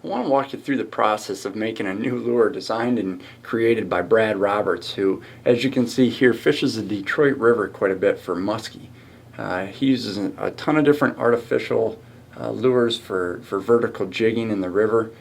I want to walk you through the process of making a new lure designed and created by Brad Roberts, who, as you can see here, fishes the Detroit River quite a bit for muskie. He uses a ton of different artificial lures for vertical jigging in the river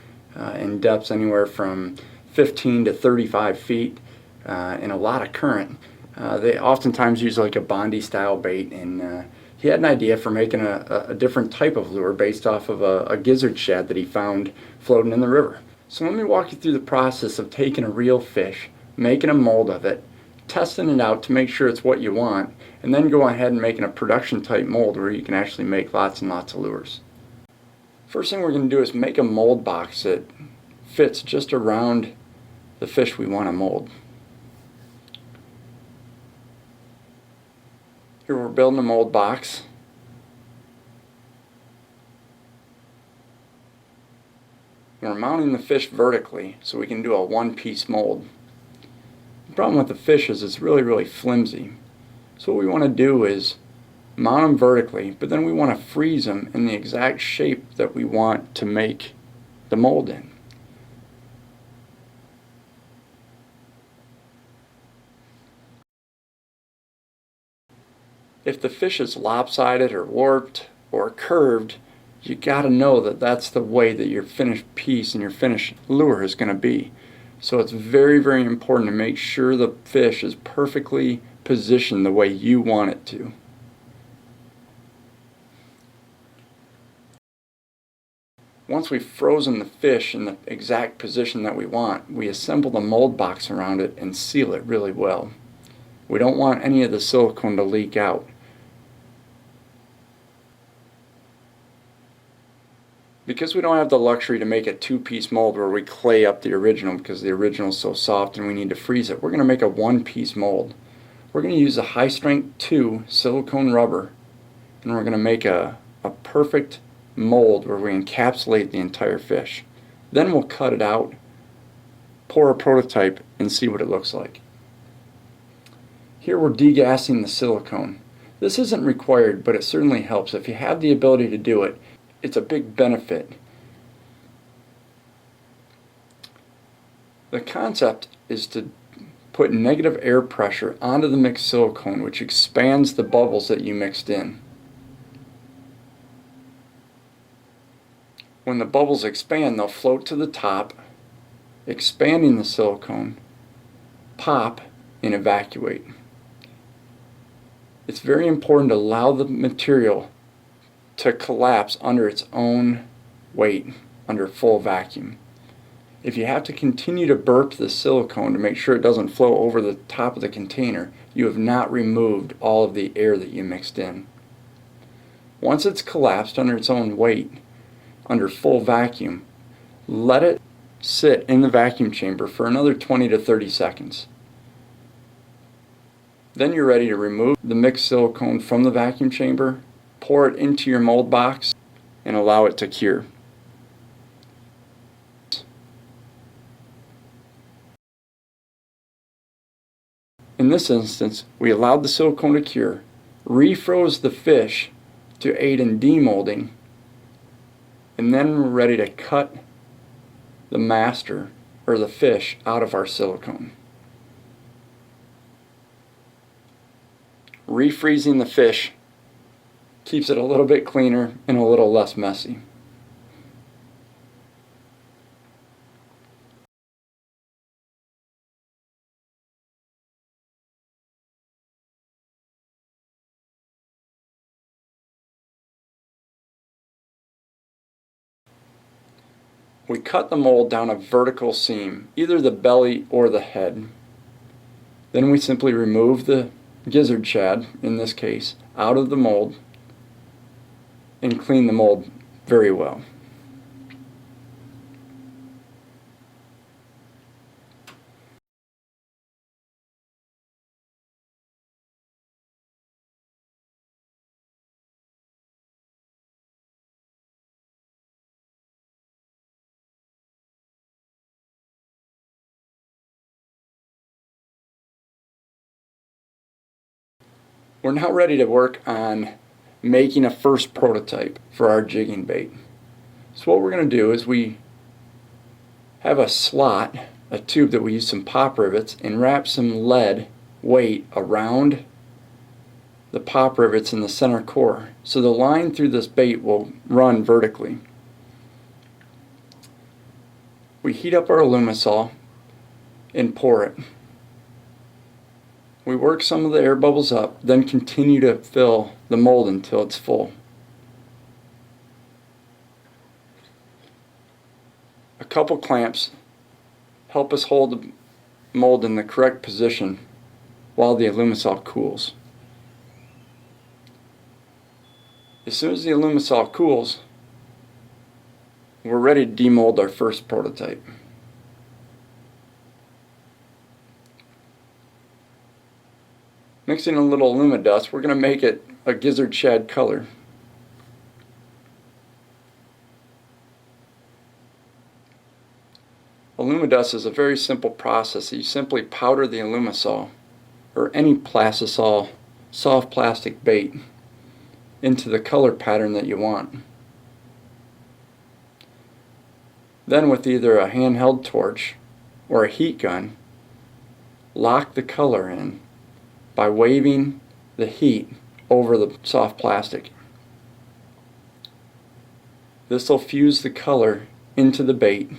in depths anywhere from 15 to 35 feet and a lot of current. They oftentimes use like a Bondi style bait, and he had an idea for making a different type of lure based off of a gizzard shad that he found floating in the river. So let me walk you through the process of taking a real fish, making a mold of it, testing it out to make sure it's what you want, and then go ahead and making a production type mold where you can actually make lots and lots of lures. First thing we're going to do is make a mold box that fits just around the fish we want to mold. Here we're building a mold box. We're mounting the fish vertically so we can do a one-piece mold. The problem with the fish is it's really flimsy. So what we want to do is mount them vertically, but then we want to freeze them in the exact shape that we want to make the mold in. If the fish is lopsided or warped or curved, you got to know that that's the way that your finished piece and your finished lure is going to be. So it's very important to make sure the fish is perfectly positioned the way you want it to. Once we've frozen the fish in the exact position that we want, we assemble the mold box around it and seal it really well. We don't want any of the silicone to leak out. Because we don't have the luxury to make a two-piece mold where we clay up the original because the original is so soft and we need to freeze it, we're going to make a one-piece mold. We're going to use a high-strength 2 silicone rubber, and we're going to make a perfect mold where we encapsulate the entire fish. Then we'll cut it out, pour a prototype, and see what it looks like. Here we're degassing the silicone. This isn't required, but it certainly helps. If you have the ability to do it, it's a big benefit. The concept is to put negative air pressure onto the mixed silicone, which expands the bubbles that you mixed in. When the bubbles expand, they'll float to the top, expanding the silicone, pop, and evacuate. It's very important to allow the material to collapse under its own weight under full vacuum. If you have to continue to burp the silicone to make sure it doesn't flow over the top of the container, you have not removed all of the air that you mixed in. Once it's collapsed under its own weight, under full vacuum, let it sit in the vacuum chamber for another 20 to 30 seconds. Then you're ready to remove the mixed silicone from the vacuum chamber, pour it into your mold box, and allow it to cure. In this instance, we allowed the silicone to cure, refroze the fish to aid in demolding, and then we're ready to cut the master, or the fish, out of our silicone. Refreezing the fish keeps it a little bit cleaner and a little less messy. We cut the mold down a vertical seam, either the belly or the head. Then we simply remove the gizzard shad, in this case, out of the mold and clean the mold very well. We're now ready to work on making a first prototype for our jigging bait. So what we're going to do is we have a slot, a tube that we use some pop rivets, and wrap some lead weight around the pop rivets in the center core, so the line through this bait will run vertically. We heat up our Alumisol and pour it. We work some of the air bubbles up, then continue to fill the mold until it's full. A couple clamps help us hold the mold in the correct position while the Alumisol cools. As soon as the Alumisol cools, we're ready to demold our first prototype. Mixing a little Alumidust, we're going to make it a Gizzard Shad color. Alumidust is a very simple process. You simply powder the Alumisol or any plastisol soft plastic bait into the color pattern that you want. Then with either a handheld torch or a heat gun, lock the color in by waving the heat over the soft plastic. This will fuse the color into the bait.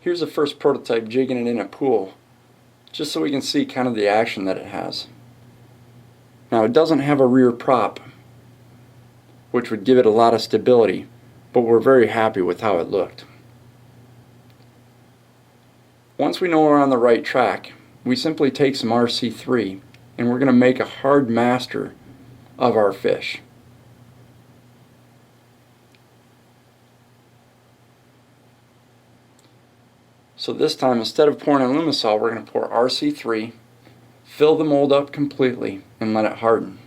Here's the first prototype jigging it in a pool, just so we can see kind of the action that it has. Now it doesn't have a rear prop, which would give it a lot of stability, but we're very happy with how it looked. Once we know we're on the right track, we simply take some RC3 and we're going to make a hard master of our fish. So this time, instead of pouring Alumisol, we're going to pour RC3, fill the mold up completely, and let it harden.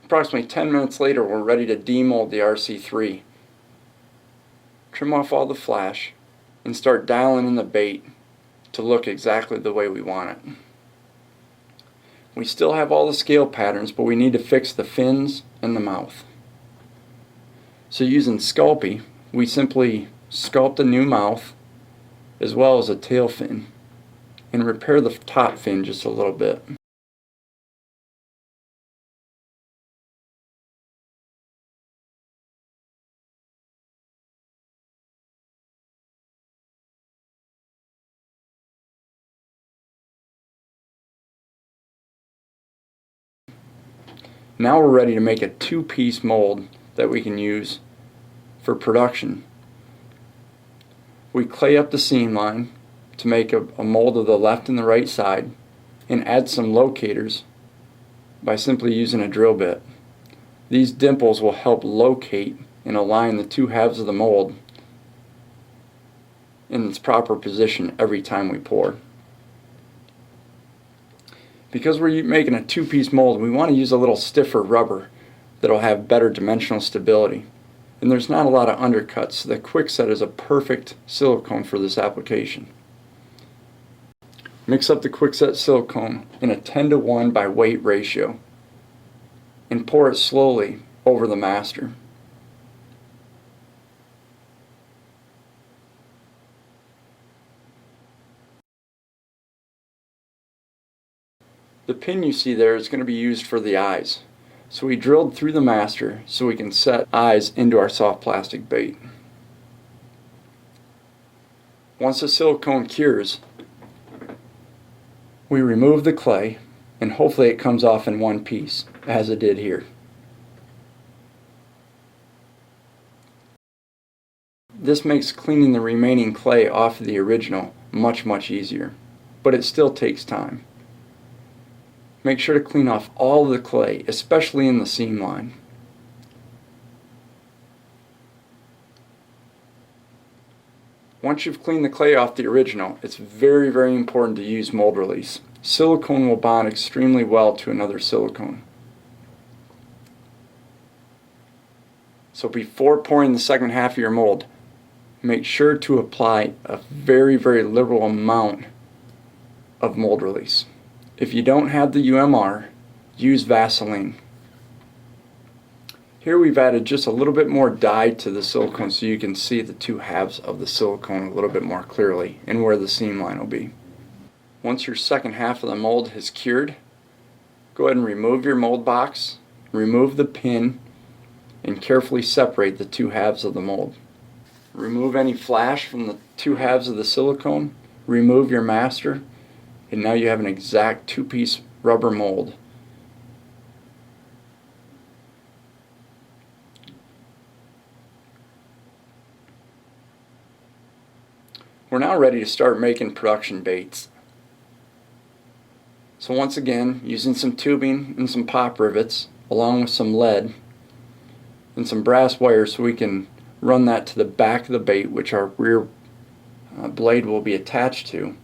Approximately 10 minutes later, we're ready to demold the RC3. Trim off all the flash and start dialing in the bait to look exactly the way we want it. We still have all the scale patterns, but we need to fix the fins and the mouth. So using Sculpey, we simply sculpt a new mouth as well as a tail fin and repair the top fin just a little bit. Now we're ready to make a two-piece mold that we can use for production. We clay up the seam line to make a mold of the left and the right side and add some locators by simply using a drill bit. These dimples will help locate and align the two halves of the mold in its proper position every time we pour. Because we're making a two-piece mold, we want to use a little stiffer rubber that'll have better dimensional stability. And there's not a lot of undercuts, so the Quickset is a perfect silicone for this application. Mix up the Quickset silicone in a 10:1 by weight ratio and pour it slowly over the master. The pin you see there is going to be used for the eyes. So we drilled through the master so we can set eyes into our soft plastic bait. Once the silicone cures, we remove the clay and hopefully it comes off in one piece, as it did here. This makes cleaning the remaining clay off of the original much easier, but it still takes time. Make sure to clean off all of the clay, especially in the seam line. Once you've cleaned the clay off the original, it's very important to use mold release. Silicone will bond extremely well to another silicone. So before pouring the second half of your mold, make sure to apply a very, very liberal amount of mold release. If you don't have the UMR, use Vaseline. Here we've added just a little bit more dye to the silicone so you can see the two halves of the silicone a little bit more clearly and where the seam line will be. Once your second half of the mold has cured, go ahead and remove your mold box, remove the pin, and carefully separate the two halves of the mold. Remove any flash from the two halves of the silicone, remove your master, and now you have an exact two-piece rubber mold. We're now ready to start making production baits. So once again, using some tubing and some pop rivets, along with some lead and some brass wire so we can run that to the back of the bait, which our rear blade will be attached to.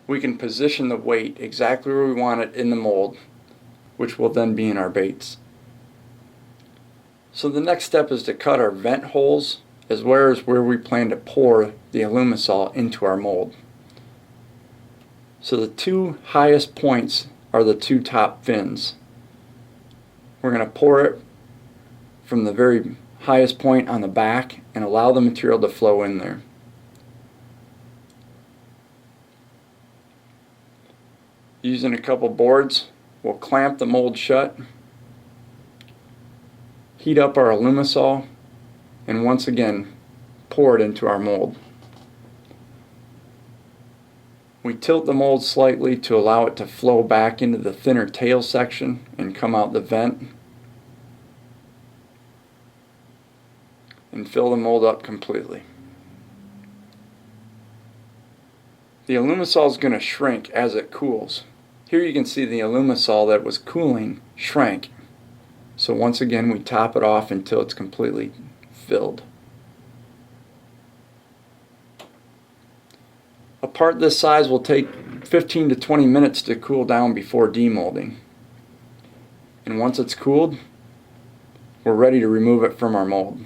We can position the weight exactly where we want it in the mold, which will then be in our baits. So the next step is to cut our vent holes as well as where we plan to pour the Alumisol into our mold. So the two highest points are the two top fins. We're going to pour it from the very highest point on the back and allow the material to flow in there. Using a couple boards, we'll clamp the mold shut, heat up our Alumisol, and once again pour it into our mold. We tilt the mold slightly to allow it to flow back into the thinner tail section and come out the vent, and fill the mold up completely. The Alumisol is going to shrink as it cools. Here you can see the Alumisol that was cooling shrank. So once again we top it off until it's completely filled. A part this size will take 15 to 20 minutes to cool down before demolding. And once it's cooled, we're ready to remove it from our mold.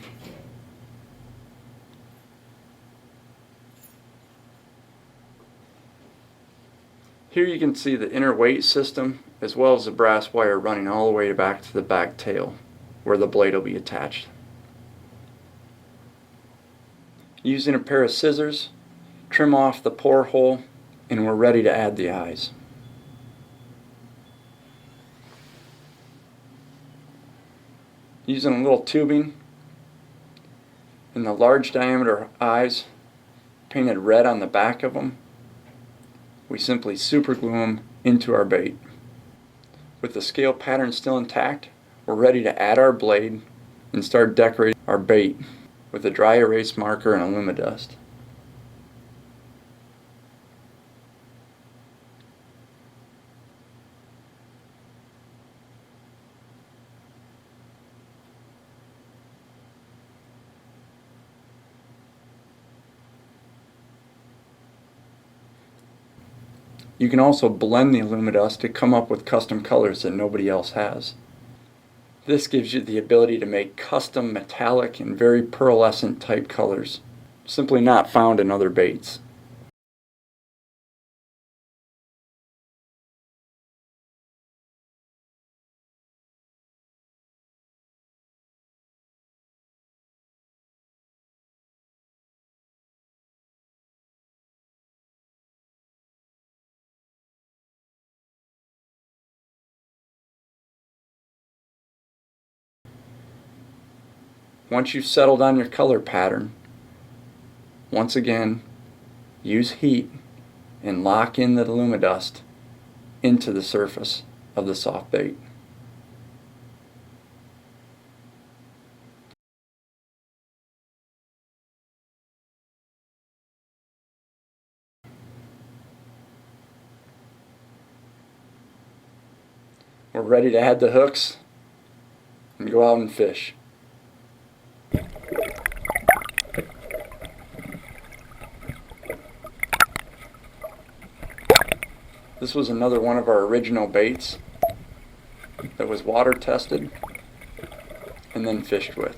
Here you can see the inner weight system as well as the brass wire running all the way back to the back tail where the blade will be attached. Using a pair of scissors, trim off the pour hole, and we're ready to add the eyes. Using a little tubing and the large diameter eyes painted red on the back of them, we simply super glue them into our bait. With the scale pattern still intact, we're ready to add our blade and start decorating our bait with a dry erase marker and Alumidust. You can also blend the Alumidust to come up with custom colors that nobody else has. This gives you the ability to make custom metallic and very pearlescent type colors, simply not found in other baits. Once you've settled on your color pattern, once again, use heat and lock in the Alumidust into the surface of the soft bait. We're ready to add the hooks and go out and fish. This was another one of our original baits that was water tested and then fished with.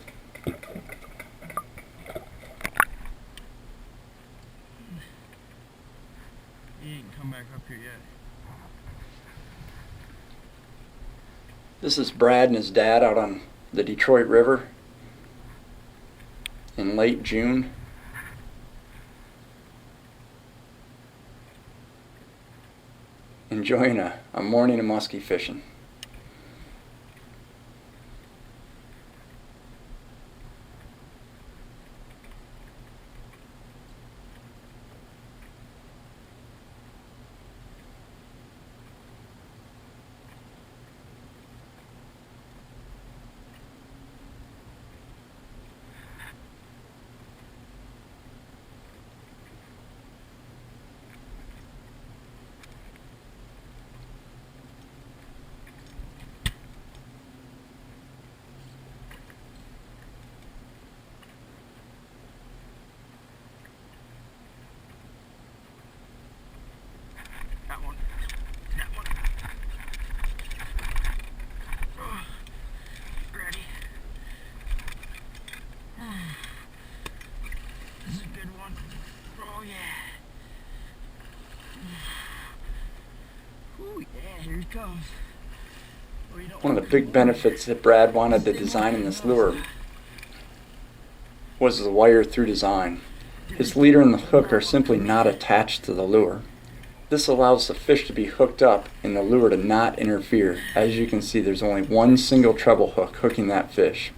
This is Brad and his dad out on the Detroit River in late June. Enjoying a morning of muskie fishing. That one. Oh, ready. This is a good one. Oh yeah. Ooh yeah, here it comes. One of the big benefits that Brad wanted to design in this lure was the wire through design. His leader and the hook are simply not attached to the lure. This allows the fish to be hooked up and the lure to not interfere. As you can see, there's only one single treble hook hooking that fish.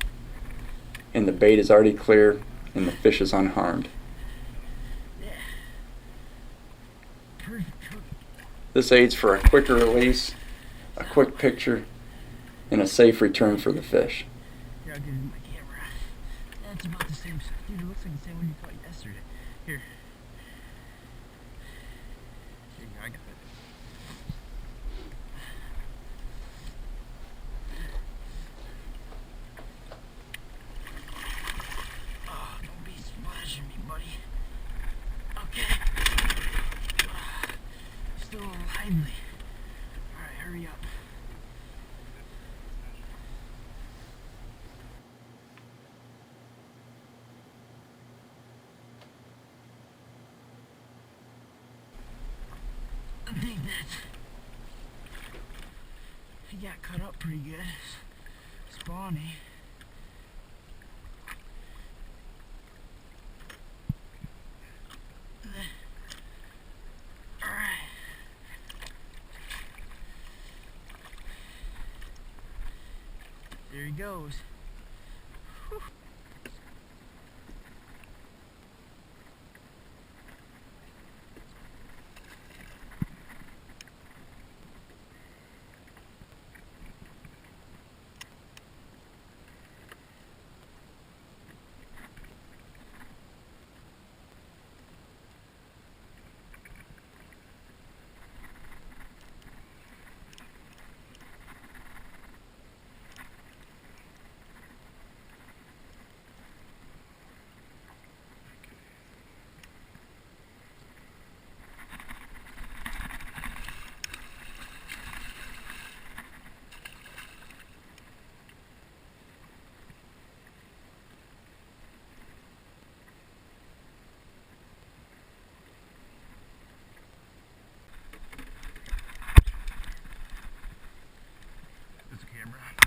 And the bait is already clear and the fish is unharmed. This aids for a quicker release, a quick picture, and a safe return for the fish. Here, I'll give you my camera. That's about the same. Dude, it looks like the same one you caught yesterday. Here. Here, I got it. Oh, don't be splashing me, buddy. Okay. Still a little lively. Alright, hurry up. I think that he got cut up pretty good. Spawny. Alright. There he goes. Whew. There's a camera.